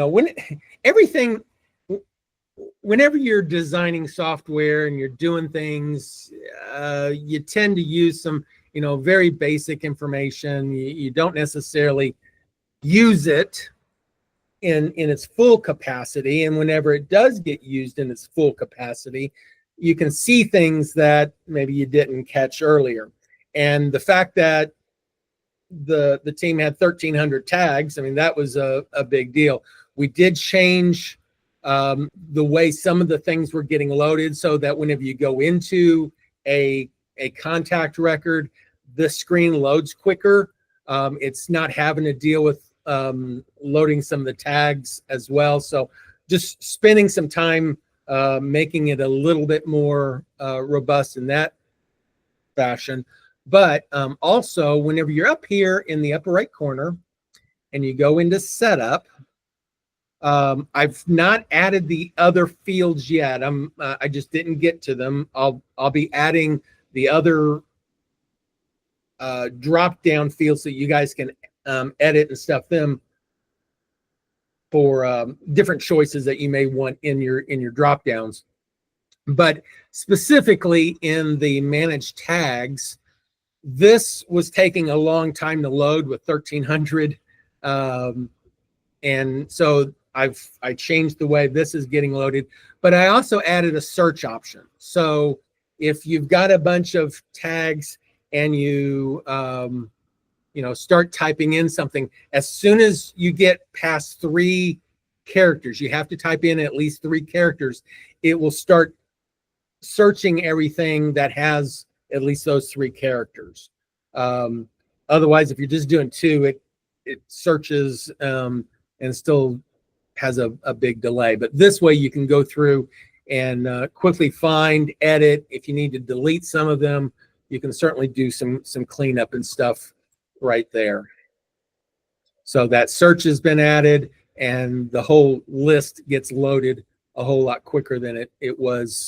when everything, whenever you're designing software and you're doing things, you tend to use some, very basic information. You don't necessarily use it in its full capacity. And whenever it does get used in its full capacity, you can see things that maybe you didn't catch earlier. And the fact that the team had 1,300 tags, I mean, that was a big deal. We did change the way some of the things were getting loaded so that whenever you go into a contact record, the screen loads quicker. It's not having to deal with loading some of the tags as well. So just spending some time making it a little bit more robust in that fashion. But also, whenever you're up here in the upper right corner and you go into setup, I've not added the other fields yet. I just didn't get to them. I'll be adding the other drop down fields so you guys can edit and stuff them for different choices that you may want in your drop downs. But specifically in the managed tags, this was taking a long time to load with 1,300, and so I changed the way this is getting loaded. But I also added a search option. So if you've got a bunch of tags and you start typing in something, as soon as you get past 3 characters, you have to type in at least 3 characters, it will start searching everything that has at least those 3 characters. Otherwise, if you're just doing 2, it searches and still has a big delay. But this way you can go through and quickly find, edit. If you need to delete some of them, you can certainly do some cleanup and stuff right there. So that search has been added and the whole list gets loaded a whole lot quicker than it was